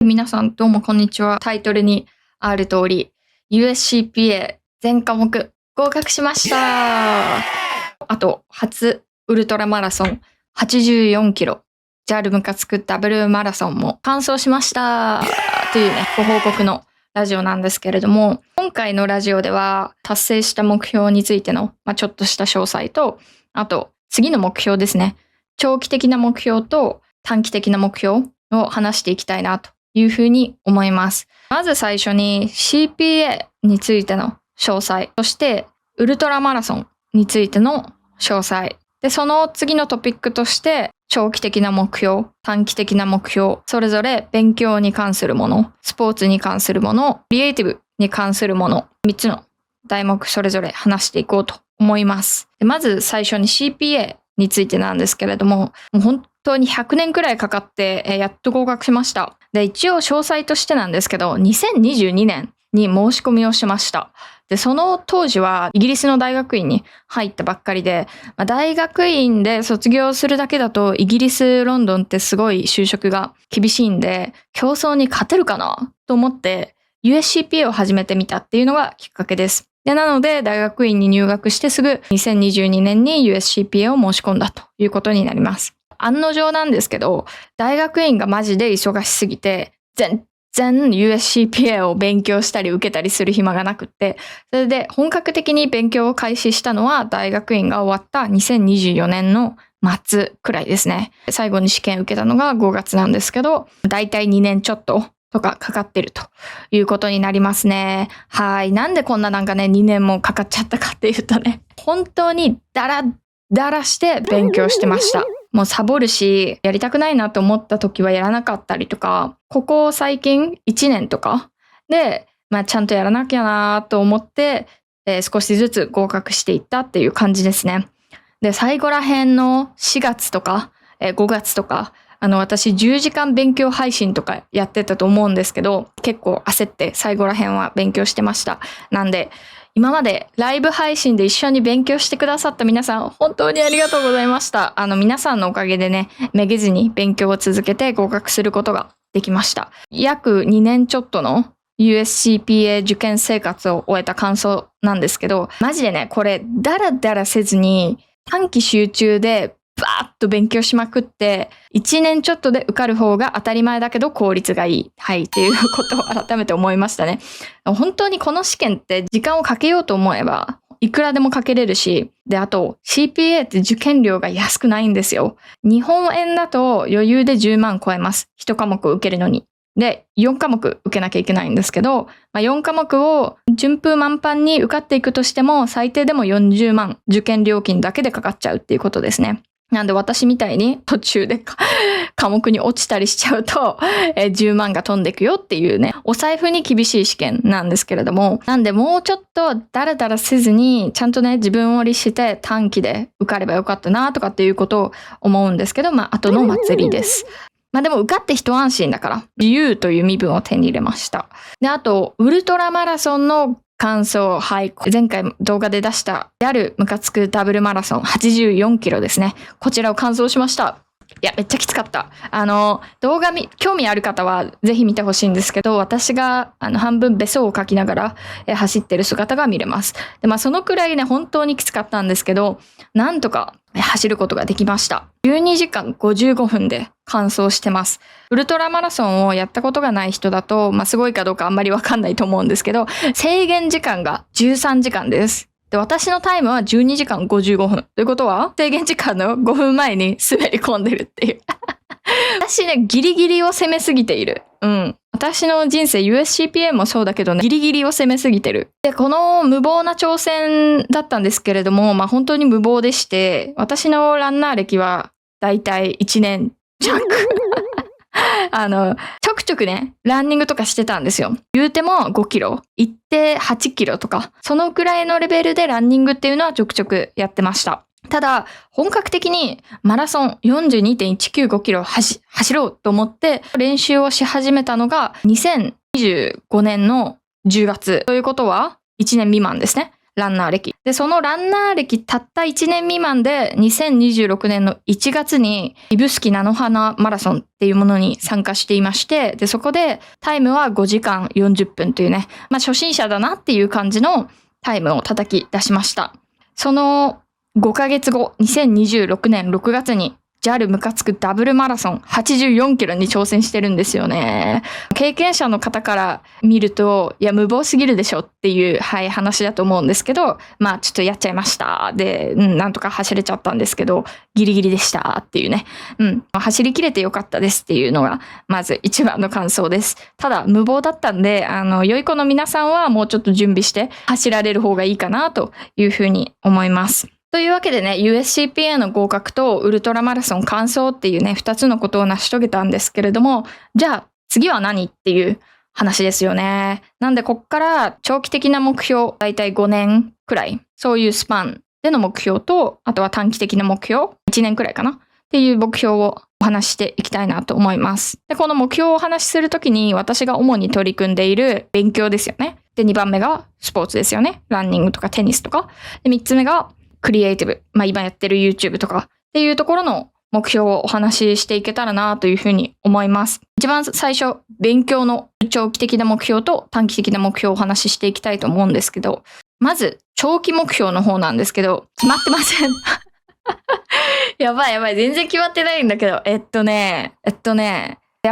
皆さんどうもこんにちは。タイトルにある通り USCPA 全科目合格しました。あと初ウルトラマラソン84キロ JAL ムカつくダブルマラソンも完走しましたというねご報告のラジオなんですけれども、今回のラジオでは達成した目標についての、ちょっとした詳細と、あと次の目標ですね、長期的な目標と短期的な目標を話していきたいなというふうに思います。まず最初に CPA についての詳細、そしてウルトラマラソンについての詳細で、その次のトピックとして長期的な目標、短期的な目標、それぞれ勉強に関するもの、スポーツに関するもの、クリエイティブに関するもの、3つの題目それぞれ話していこうと思います。でまず最初に CPA についてなんですけれども、もう本当に100年くらいかかってやっと合格しました。で、一応詳細としてなんですけど、2022年に申し込みをしました。で、その当時はイギリスの大学院に入ったばっかりで、大学院で卒業するだけだとイギリス、ロンドンってすごい就職が厳しいんで、競争に勝てるかなと思って USCPA を始めてみたっていうのがきっかけです。で、なので大学院に入学してすぐ2022年に USCPA を申し込んだということになります。案の定なんですけど、大学院がマジで忙しすぎて、全然 USCPA を勉強したり受けたりする暇がなくって、それで本格的に勉強を開始したのは大学院が終わった2024年の末くらいですね。最後に試験受けたのが5月なんですけど、だいたい2年ちょっととかかかってるということになりますね。はい。なんでこんな2年もかかっちゃったかっていうとね、本当にダラダラして勉強してました。もうサボるし、やりたくないなと思った時はやらなかったりとか、ここ最近1年とかで、ちゃんとやらなきゃなと思って、少しずつ合格していったっていう感じですね。で、最後ら辺の4月とか、5月とか、私10時間勉強配信とかやってたと思うんですけど、結構焦って最後ら辺は勉強してました。なんで、今までライブ配信で一緒に勉強してくださった皆さん、本当にありがとうございました。皆さんのおかげでね、めげずに勉強を続けて合格することができました。約2年ちょっとの USCPA 受験生活を終えた感想なんですけど、マジでね、これダラダラせずに短期集中でバーッと勉強しまくって、1年ちょっとで受かる方が当たり前だけど効率がいい。はい、っていうことを改めて思いましたね。本当にこの試験って時間をかけようと思えば、いくらでもかけれるし、で、あと CPA って受験料が安くないんですよ。日本円だと余裕で10万超えます。1科目受けるのに。で、4科目受けなきゃいけないんですけど、4科目を順風満帆に受かっていくとしても、最低でも40万受験料金だけでかかっちゃうっていうことですね。なんで私みたいに途中で科目に落ちたりしちゃうと、10万が飛んでくよっていうね、お財布に厳しい試験なんですけれども、なんでもうちょっとダラダラせずに、ちゃんとね、自分を律して短期で受かればよかったなとかっていうことを思うんですけど、後の祭りです。でも受かって一安心だから、自由という身分を手に入れました。で、あと、ウルトラマラソンの感想、はい。前回動画で出したJALムカつくダブルマラソン84キロですね。こちらを完走しました。いや、めっちゃきつかった。動画興味ある方はぜひ見てほしいんですけど、私が半分べそをかきながら走ってる姿が見れます。で、そのくらいね、本当にきつかったんですけど、なんとか走ることができました。12時間55分で完走してます。ウルトラマラソンをやったことがない人だと、すごいかどうかあんまりわかんないと思うんですけど、制限時間が13時間です。で、私のタイムは12時間55分。ということは、制限時間の5分前に滑り込んでるっていう。私ね、ギリギリを攻めすぎている。私の人生 USCPA もそうだけどね、ギリギリを攻めすぎてる。で、この無謀な挑戦だったんですけれども、本当に無謀でして、私のランナー歴はだいたい1年弱。ちょくちょくね、ランニングとかしてたんですよ。言うても5キロ、行って8キロとか、そのくらいのレベルでランニングっていうのはちょくちょくやってました。ただ、本格的にマラソン 42.195 キロ走ろうと思って練習をし始めたのが2025年の10月。ということは1年未満ですね。ランナー歴。で、そのランナー歴たった1年未満で2026年の1月に指宿菜の花マラソンっていうものに参加していまして、で、そこでタイムは5時間40分というね、初心者だなっていう感じのタイムを叩き出しました。その5ヶ月後、2026年6月にJAL ムカつくダブルマラソン84キロに挑戦してるんですよね。経験者の方から見ると、いや、無謀すぎるでしょっていう、話だと思うんですけど、ちょっとやっちゃいました。で、なんとか走れちゃったんですけど、ギリギリでしたっていうね。走り切れてよかったですっていうのが、まず一番の感想です。ただ、無謀だったんで、良い子の皆さんはもうちょっと準備して走られる方がいいかなというふうに思います。というわけでね、USCPA の合格とウルトラマラソン完走っていうね、2つのことを成し遂げたんですけれども、じゃあ次は何っていう話ですよね。なんでこっから長期的な目標、だいたい5年くらい、そういうスパンでの目標と、あとは短期的な目標、1年くらいかなっていう目標をお話ししていきたいなと思います。で、この目標をお話しするときに私が主に取り組んでいる勉強ですよね。で、2番目がスポーツですよね。ランニングとかテニスとか。で、3つ目がクリエイティブ。今やってる YouTube とかっていうところの目標をお話ししていけたらなというふうに思います。一番最初、勉強の長期的な目標と短期的な目標をお話ししていきたいと思うんですけど、まず、長期目標の方なんですけど、決まってません。やばい。全然決まってないんだけど、や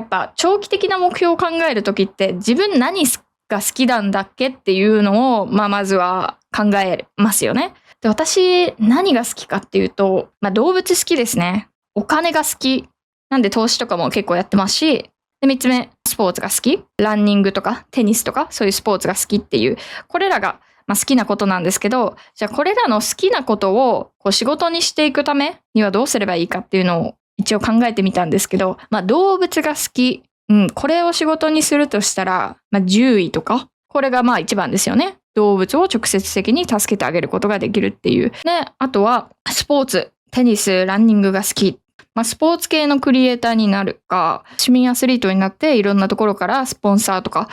っぱ長期的な目標を考えるときって自分何が好きなんだっけっていうのを、まずは考えますよね。で、私、何が好きかっていうと、動物好きですね。お金が好き。なんで投資とかも結構やってますし、で、3つ目、スポーツが好き。ランニングとかテニスとか、そういうスポーツが好きっていう、これらが好きなことなんですけど、じゃあこれらの好きなことを仕事にしていくためにはどうすればいいかっていうのを一応考えてみたんですけど、動物が好き。これを仕事にするとしたら、獣医とか、これが一番ですよね。動物を直接的に助けてあげることができるっていう。で、あとはスポーツ、テニス、ランニングが好き。スポーツ系のクリエイターになるか、市民アスリートになっていろんなところからスポンサーとか、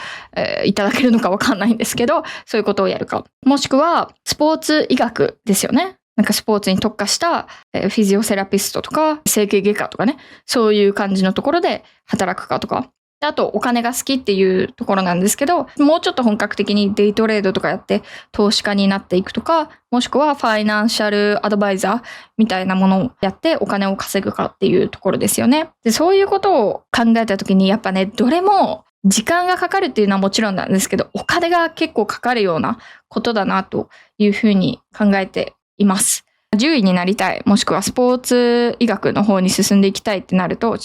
いただけるのかわかんないんですけど、そういうことをやるか。もしくは、スポーツ医学ですよね。スポーツに特化した、フィジオセラピストとか、整形外科とかね、そういう感じのところで働くかとか。あと、お金が好きっていうところなんですけど、もうちょっと本格的にデイトレードとかやって投資家になっていくとか、もしくはファイナンシャルアドバイザーみたいなものをやってお金を稼ぐかっていうところですよね。で、そういうことを考えたときに、やっぱね、どれも時間がかかるっていうのはもちろんなんですけど、お金が結構かかるようなことだなというふうに考えています。獣医になりたい、もしくはスポーツ医学の方に進んでいきたいってなると、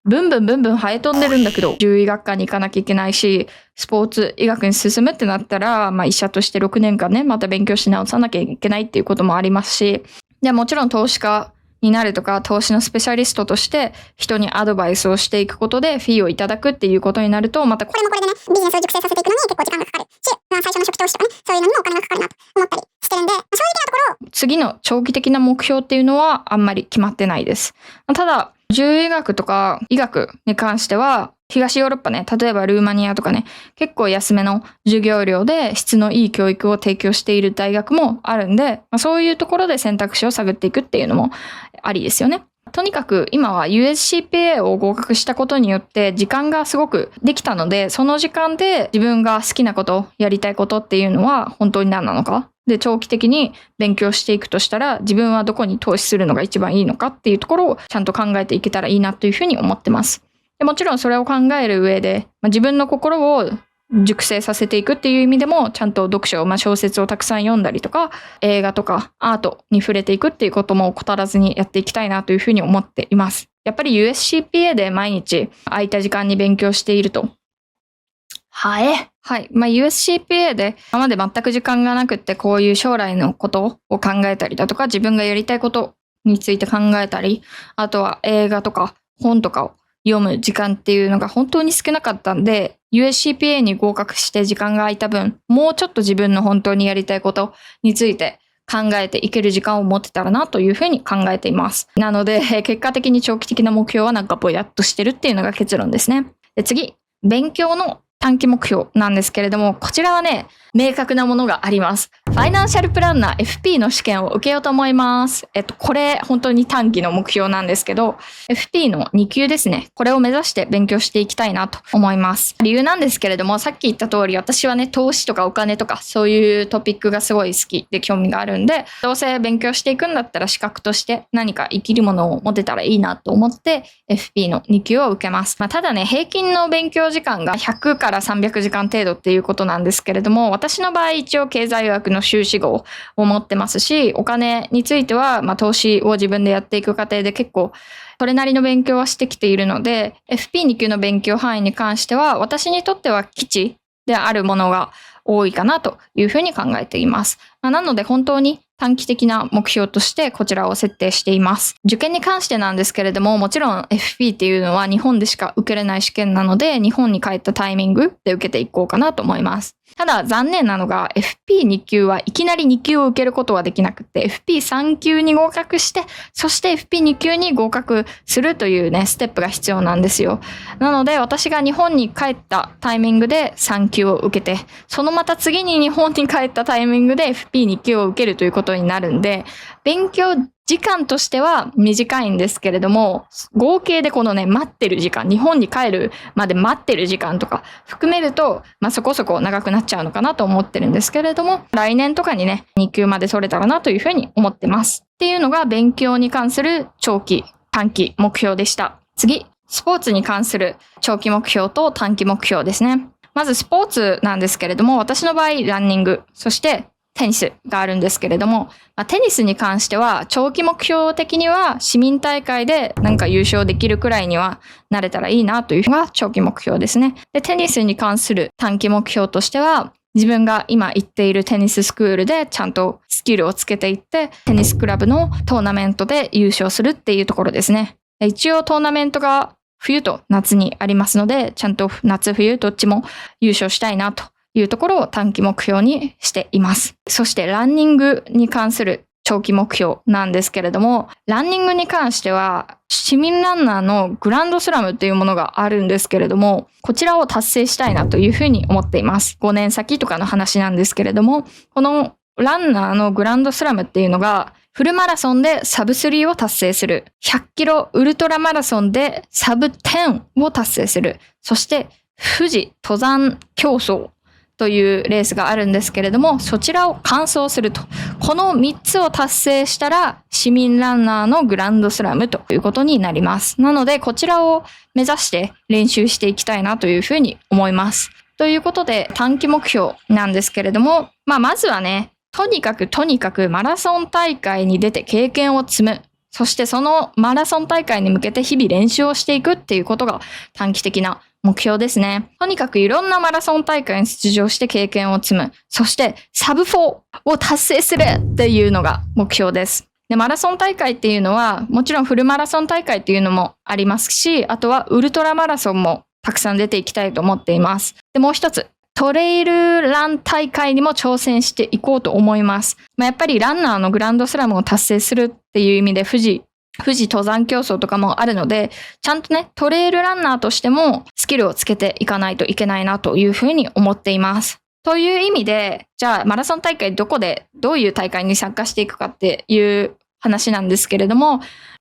ブンブン生え飛んでるんだけど、獣医学科に行かなきゃいけないし、スポーツ医学に進むってなったら、医者として6年間ね、また勉強し直さなきゃいけないっていうこともありますし、でもちろん投資家になるとか、投資のスペシャリストとして人にアドバイスをしていくことでフィーをいただくっていうことになると、またこれもこれでね、ビジネスを熟成させていくのに結構時間がかかるし、最初の初期投資とかね、そういうのにもお金がかかるなと思ったりしてるんで、正直なところ、次の長期的な目標っていうのはあんまり決まってないです。ただ、獣医学とか医学に関しては、東ヨーロッパね、例えばルーマニアとかね、結構安めの授業料で質のいい教育を提供している大学もあるんで、そういうところで選択肢を探っていくっていうのもありですよね。とにかく今は USCPA を合格したことによって時間がすごくできたので、その時間で自分が好きなこと、やりたいことっていうのは本当に何なのか。で、長期的に勉強していくとしたら、自分はどこに投資するのが一番いいのかっていうところをちゃんと考えていけたらいいなというふうに思ってます。でもちろんそれを考える上で、自分の心を熟成させていくっていう意味でも、ちゃんと読書、小説をたくさん読んだりとか、映画とかアートに触れていくっていうことも怠らずにやっていきたいなというふうに思っています。やっぱり USCPA で毎日空いた時間に勉強していると、はい。USCPA で今まで全く時間がなくって、こういう将来のことを考えたりだとか、自分がやりたいことについて考えたり、あとは映画とか本とかを読む時間っていうのが本当に少なかったんで、USCPA に合格して時間が空いた分、もうちょっと自分の本当にやりたいことについて考えていける時間を持ってたらなというふうに考えています。なので、結果的に長期的な目標はぼやっとしてるっていうのが結論ですね。で、次、勉強の短期目標なんですけれども、こちらはね、明確なものがあります。ファイナンシャルプランナー FP の試験を受けようと思います。これ本当に短期の目標なんですけど、FP の2級ですね。これを目指して勉強していきたいなと思います。理由なんですけれども、さっき言った通り、私はね、投資とかお金とかそういうトピックがすごい好きで興味があるんで、どうせ勉強していくんだったら資格として何か生きるものを持てたらいいなと思って FP の2級を受けます。ただね、平均の勉強時間が100から300時間程度っていうことなんですけれども、私の場合一応経済学の修士号を持ってますし、お金については投資を自分でやっていく過程で結構それなりの勉強はしてきているので、FP2 級の勉強範囲に関しては私にとっては基地であるものが多いかなというふうに考えています。なので本当に短期的な目標としてこちらを設定しています。受験に関してなんですけれども、もちろん FP っていうのは日本でしか受けれない試験なので、日本に帰ったタイミングで受けていこうかなと思います。ただ残念なのが FP2 級はいきなり2級を受けることはできなくて、FP3 級に合格して、そして FP2 級に合格するというね、ステップが必要なんですよ。なので私が日本に帰ったタイミングで3級を受けて、そのまた次に日本に帰ったタイミングで FP2 級を受けるということになるんで、勉強時間としては短いんですけれども、合計でこのね、待ってる時間、日本に帰るまで待ってる時間とか含めると、そこそこ長くなっちゃうのかなと思ってるんですけれども、来年とかにね、2級まで取れたらなというふうに思ってます。っていうのが勉強に関する長期、短期目標でした。次、スポーツに関する長期目標と短期目標ですね。まずスポーツなんですけれども、私の場合ランニング、そしてテニスがあるんですけれども、テニスに関しては長期目標的には市民大会でなんか優勝できるくらいにはなれたらいいなというのが長期目標ですね。で、テニスに関する短期目標としては、自分が今行っているテニススクールでちゃんとスキルをつけていって、テニスクラブのトーナメントで優勝するっていうところですね。一応トーナメントが冬と夏にありますので、ちゃんと夏冬どっちも優勝したいなというところを短期目標にしています。そしてランニングに関する長期目標なんですけれども、ランニングに関しては市民ランナーのグランドスラムっていうものがあるんですけれども、こちらを達成したいなというふうに思っています。5年先とかの話なんですけれども、このランナーのグランドスラムっていうのがフルマラソンでサブ3を達成する、100キロウルトラマラソンでサブ10を達成する、そして富士登山競争というレースがあるんですけれども、そちらを完走すると。この3つを達成したら市民ランナーのグランドスラムということになります。なのでこちらを目指して練習していきたいなというふうに思います。ということで短期目標なんですけれども、まずはね、とにかくマラソン大会に出て経験を積む。そしてそのマラソン大会に向けて日々練習をしていくっていうことが短期的な目標ですね。とにかくいろんなマラソン大会に出場して経験を積む。そしてサブ4を達成するっていうのが目標です。で、マラソン大会っていうのはもちろんフルマラソン大会っていうのもありますし、あとはウルトラマラソンもたくさん出ていきたいと思っています。で、もう一つ。トレイルラン大会にも挑戦していこうと思います。やっぱりランナーのグランドスラムを達成するっていう意味で富士登山競争とかもあるので、ちゃんとね、トレイルランナーとしてもスキルをつけていかないといけないなというふうに思っています。という意味で、じゃあマラソン大会どこでどういう大会に参加していくかっていう話なんですけれども、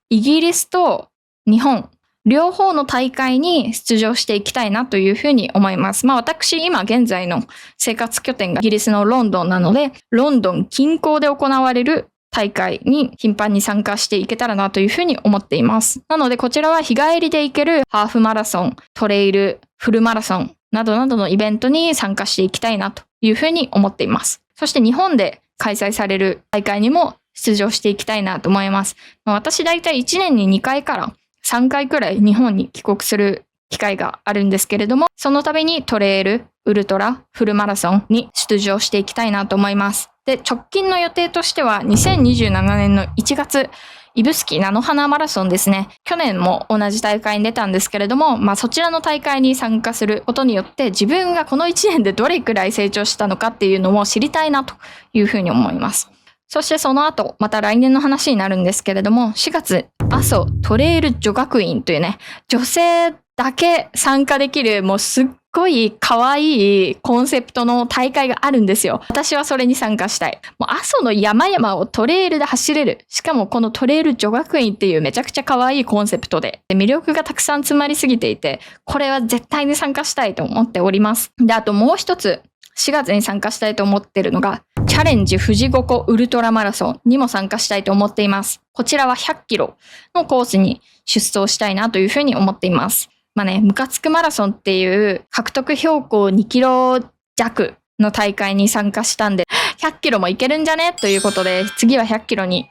イギリスと日本、両方の大会に出場していきたいなというふうに思います。私今現在の生活拠点がイギリスのロンドンなので、ロンドン近郊で行われる大会に頻繁に参加していけたらなというふうに思っています。なのでこちらは日帰りで行けるハーフマラソン、トレイル、フルマラソンなどなどのイベントに参加していきたいなというふうに思っています。そして日本で開催される大会にも出場していきたいなと思います。私だいたい1年に2回から3回くらい日本に帰国する機会があるんですけれども、その度にトレイル、ウルトラ、フルマラソンに出場していきたいなと思います。で、直近の予定としては2027年の1月、指宿菜の花マラソンですね。去年も同じ大会に出たんですけれども、そちらの大会に参加することによって自分がこの1年でどれくらい成長したのかっていうのを知りたいなというふうに思います。そしてその後、また来年の話になるんですけれども、4月、阿蘇トレイル女学院というね、女性だけ参加できる、もうすっごい可愛いコンセプトの大会があるんですよ。私はそれに参加したい。もう阿蘇の山々をトレイルで走れる。しかもこのトレイル女学院っていうめちゃくちゃ可愛いコンセプトで、魅力がたくさん詰まりすぎていて、これは絶対に参加したいと思っております。で、あともう一つ、4月に参加したいと思ってるのが、チャレンジ富士五湖ウルトラマラソンにも参加したいと思っています。こちらは100キロのコースに出走したいなというふうに思っています。まあね、ムカつくマラソンっていう獲得標高2キロ弱の大会に参加したんで、100キロもいけるんじゃねということで、次は100キロに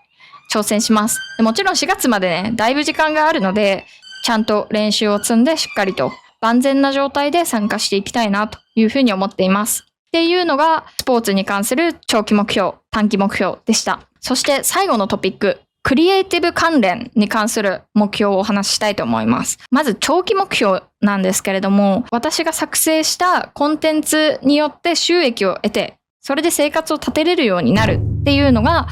挑戦します。でもちろん4月までね、だいぶ時間があるので、ちゃんと練習を積んでしっかりと万全な状態で参加していきたいなというふうに思っています。っていうのがスポーツに関する長期目標、短期目標でした。そして最後のトピック、クリエイティブ関連に関する目標をお話ししたいと思います。まず長期目標なんですけれども、私が作成したコンテンツによって収益を得て、それで生活を立てれるようになるっていうのが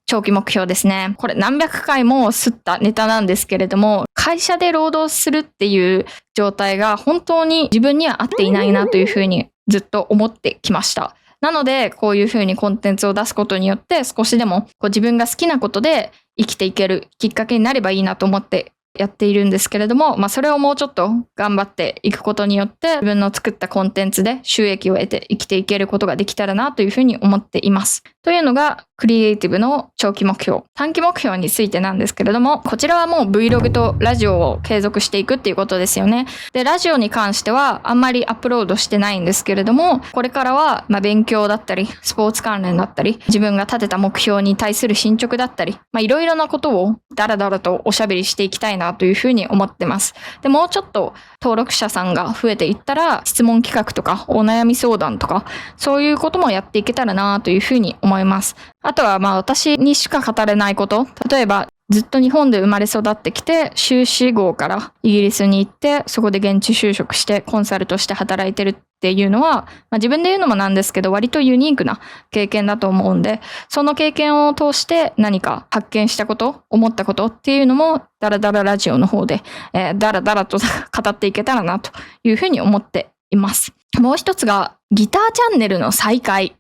長期目標ですね。これ何百回も吸ったネタなんですけれども、会社で労働するっていう状態が本当に自分には合っていないなというふうにずっと思ってきました。なので、こういうふうにコンテンツを出すことによって少しでも自分が好きなことで生きていけるきっかけになればいいなと思ってやっているんですけれども、それをもうちょっと頑張っていくことによって自分の作ったコンテンツで収益を得て生きていけることができたらなというふうに思っています。というのがクリエイティブの長期目標。短期目標についてなんですけれども、こちらはもう Vlog とラジオを継続していくっていうことですよね。で、ラジオに関してはあんまりアップロードしてないんですけれども、これからは勉強だったり、スポーツ関連だったり、自分が立てた目標に対する進捗だったり、いろいろなことをダラダラとおしゃべりしていきたいなというふうに思ってます。で、もうちょっと登録者さんが増えていったら、質問企画とかお悩み相談とか、そういうこともやっていけたらなというふうに思います。あとは私にしか語れないこと、例えばずっと日本で生まれ育ってきて、修士号からイギリスに行って、そこで現地就職してコンサルとして働いてるっていうのは、自分で言うのもなんですけど、割とユニークな経験だと思うんで、その経験を通して何か発見したこと、思ったことっていうのも、ダラダララジオの方で、ダラダラと語っていけたらなというふうに思っています。もう一つが、ギターチャンネルの再開。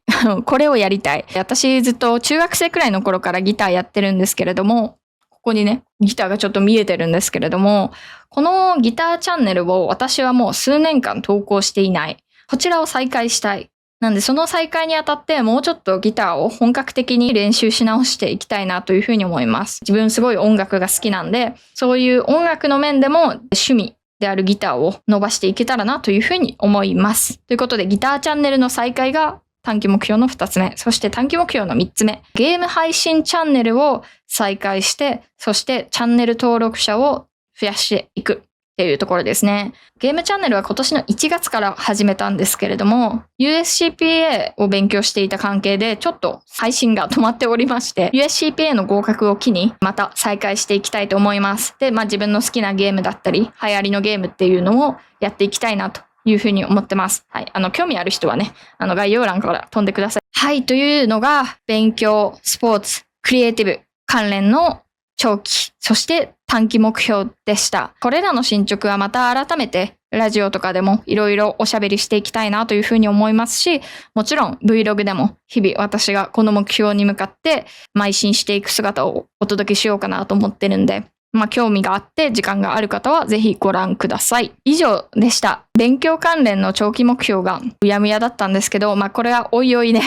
これをやりたい。私ずっと中学生くらいの頃からギターやってるんですけれども、ここにね、ギターがちょっと見えてるんですけれども、このギターチャンネルを私はもう数年間投稿していない。こちらを再開したい。なんでその再開にあたってもうちょっとギターを本格的に練習し直していきたいなというふうに思います。自分すごい音楽が好きなんで、そういう音楽の面でも趣味であるギターを伸ばしていけたらなというふうに思います。ということでギターチャンネルの再開が短期目標の2つ目。そして短期目標の3つ目。ゲーム配信チャンネルを再開して、そしてチャンネル登録者を増やしていくっていうところですね。ゲームチャンネルは今年の1月から始めたんですけれども、USCPA を勉強していた関係でちょっと配信が止まっておりまして、USCPA の合格を機にまた再開していきたいと思います。で、自分の好きなゲームだったり、流行りのゲームっていうのをやっていきたいなというふうに思ってます。はい。興味ある人はね、概要欄から飛んでください。はい。というのが、勉強、スポーツ、クリエイティブ関連の長期、そして短期目標でした。これらの進捗はまた改めて、ラジオとかでもいろいろおしゃべりしていきたいなというふうに思いますし、もちろん Vlog でも日々私がこの目標に向かって邁進していく姿をお届けしようかなと思ってるんで、興味があって時間がある方はぜひご覧ください。以上でした。勉強関連の長期目標がうやむやだったんですけど、これはおいおいね、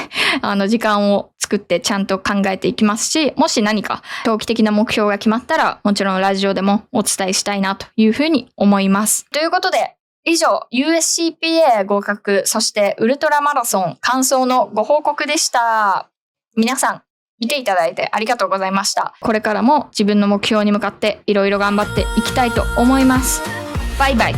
時間を作ってちゃんと考えていきますし、もし何か長期的な目標が決まったら、もちろんラジオでもお伝えしたいなというふうに思います。ということで、以上、USCPA 合格、そしてウルトラマラソン完走のご報告でした。皆さん、見ていただいてありがとうございました。これからも自分の目標に向かっていろいろ頑張っていきたいと思います。バイバイ。